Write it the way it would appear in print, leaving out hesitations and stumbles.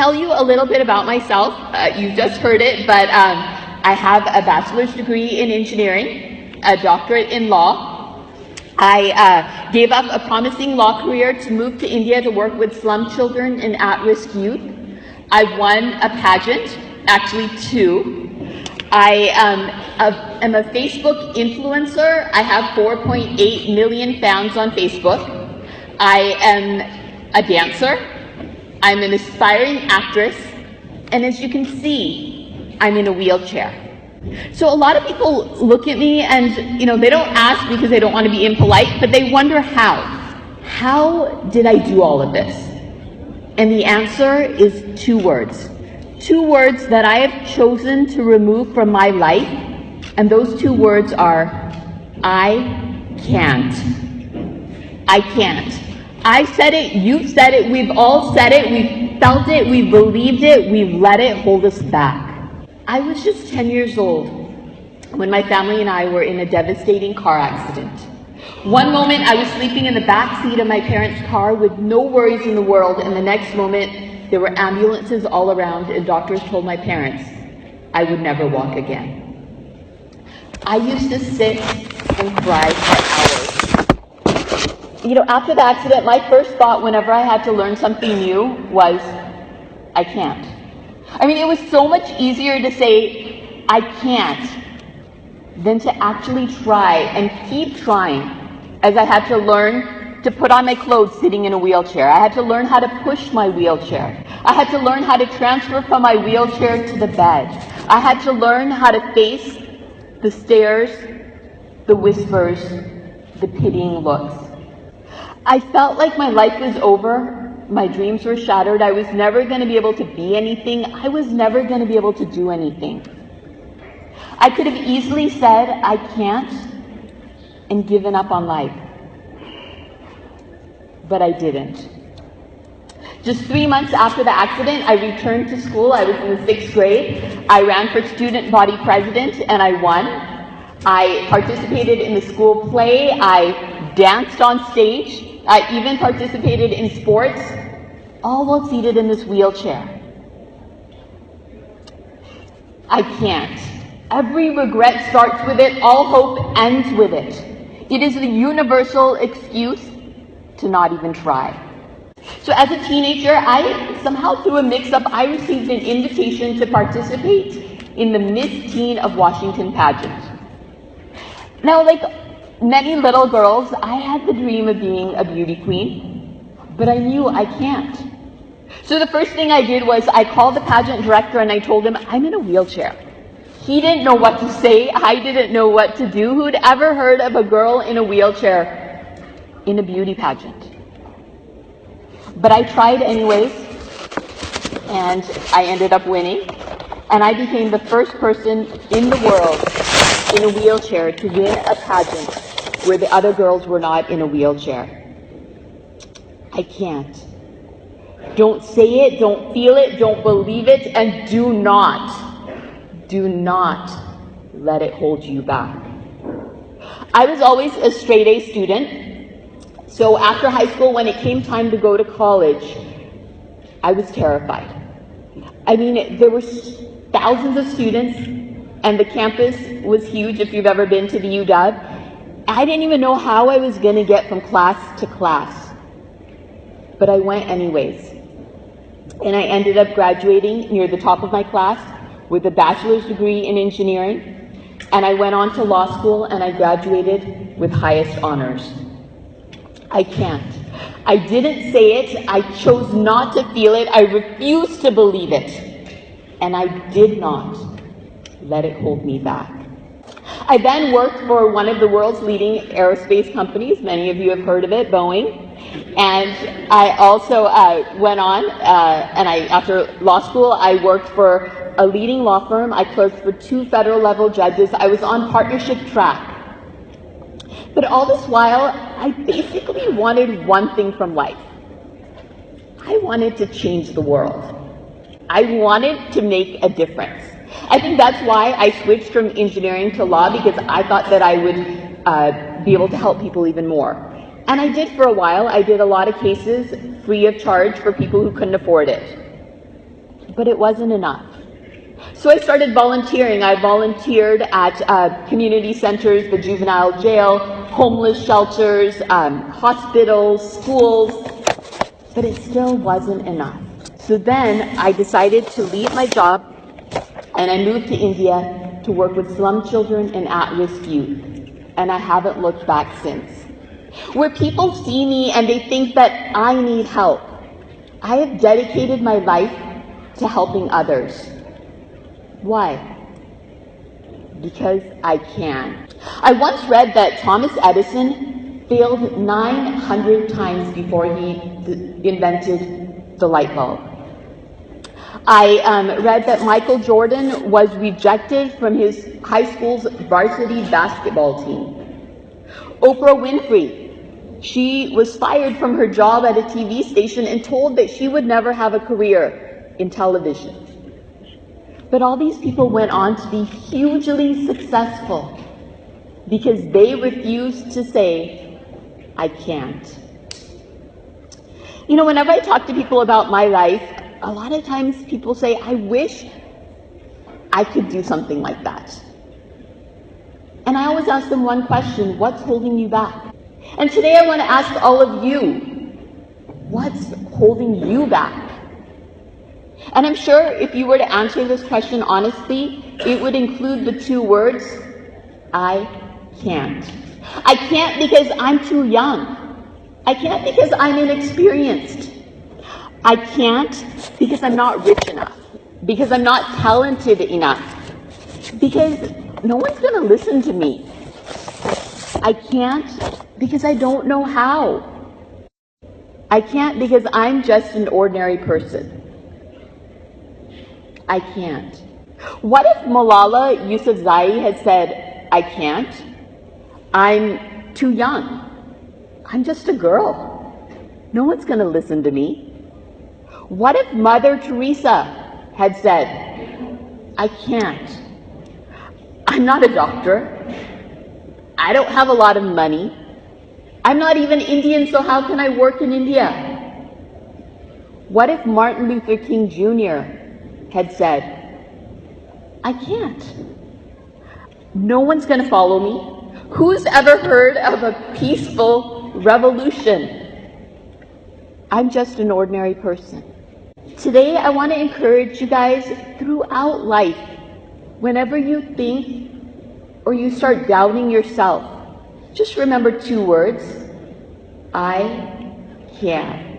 tell you a little bit about myself. You just heard it, but I have a bachelor's degree in engineering, a doctorate in law. I gave up a promising law career to move to India to work with slum children and at-risk youth. I've won a pageant, actually 2. I am a Facebook influencer. I have 4.8 million fans on Facebook. I am a dancer. I'm an aspiring actress. And as you can see, I'm in a wheelchair. So a lot of people look at me and, they don't ask because they don't want to be impolite, but they wonder how. How did I do all of this? And the answer is 2 words. 2 words that I have chosen to remove from my life, and those 2 words are, I can't. I can't. I said it, you've said it, we've all said it, we've felt it, we've believed it, we've let it hold us back. I was just 10 years old when my family and I were in a devastating car accident. One moment I was sleeping in the back seat of my parents' car with no worries in the world, and the next moment there were ambulances all around and doctors told my parents I would never walk again. I used to sit and cry for hours. After the accident, my first thought whenever I had to learn something new was, I can't. It was so much easier to say, I can't, than to actually try and keep trying, as I had to learn to put on my clothes sitting in a wheelchair. I had to learn how to push my wheelchair. I had to learn how to transfer from my wheelchair to the bed. I had to learn how to face the stares, the whispers, the pitying looks. I felt like my life was over. My dreams were shattered. I was never going to be able to be anything. I was never going to be able to do anything. I could have easily said, I can't, and given up on life. But I didn't. Just 3 months after the accident, I returned to school. I was in the 6th grade. I ran for student body president, and I won. I participated in the school play. I danced on stage. I even participated in sports, all while seated in this wheelchair. I can't. Every regret starts with it. All hope ends with it. It is the universal excuse to not even try. So as a teenager, somehow through a mix-up, I received an invitation to participate in the Miss Teen of Washington pageant. Now, like many little girls, I had the dream of being a beauty queen, but I knew I can't. So the first thing I did was I called the pageant director and I told him, I'm in a wheelchair. He didn't know what to say. I didn't know what to do. Who'd ever heard of a girl in a wheelchair in a beauty pageant? But I tried anyways, and I ended up winning, and I became the first person in the world in a wheelchair to win a pageant where the other girls were not in a wheelchair. I can't. Don't say it, don't feel it, don't believe it, and do not let it hold you back. I was always a straight A student, so after high school, when it came time to go to college, I was terrified. There were thousands of students, and the campus was huge if you've ever been to the UW. I didn't even know how I was going to get from class to class, but I went anyways. And I ended up graduating near the top of my class with a bachelor's degree in engineering, and I went on to law school and I graduated with highest honors. I can't. I didn't say it. I chose not to feel it. I refused to believe it. And I did not let it hold me back. I then worked for one of the world's leading aerospace companies. Many of you have heard of it, Boeing. And I also went on, after law school, I worked for a leading law firm. I clerked for 2 federal level judges. I was on partnership track. But all this while, I basically wanted one thing from life. I wanted to change the world. I wanted to make a difference. I think that's why I switched from engineering to law, because I thought that I would be able to help people even more. And I did for a while. I did a lot of cases free of charge for people who couldn't afford it. But it wasn't enough. So I started volunteering. I volunteered at community centers, the juvenile jail, homeless shelters, hospitals, schools, but it still wasn't enough. So then I decided to leave my job and I moved to India to work with slum children and at-risk youth. And I haven't looked back since. Where people see me and they think that I need help, I have dedicated my life to helping others. Why? Because I can. I once read that Thomas Edison failed 900 times before he invented the light bulb. I read that Michael Jordan was rejected from his high school's varsity basketball team. Oprah Winfrey, she was fired from her job at a TV station and told that she would never have a career in television. But all these people went on to be hugely successful because they refused to say, I can't. You know, whenever I talk to people about my life, a lot of times people say, I wish I could do something like that. And I always ask them one question: what's holding you back? And today I want to ask all of you, what's holding you back? And I'm sure if you were to answer this question honestly, it would include the two words, I can't. I can't because I'm too young. I can't because I'm inexperienced. I can't because I'm not rich enough, because I'm not talented enough, because no one's going to listen to me. I can't because I don't know how. I can't because I'm just an ordinary person. I can't. What if Malala Yousafzai had said, I can't? I'm too young. I'm just a girl. No one's going to listen to me. What if Mother Teresa had said, I can't. I'm not a doctor. I don't have a lot of money. I'm not even Indian, so how can I work in India? What if Martin Luther King Jr. had said, I can't. No one's going to follow me. Who's ever heard of a peaceful revolution? I'm just an ordinary person. Today, I want to encourage you guys throughout life, whenever you think or you start doubting yourself, just remember two words: I can.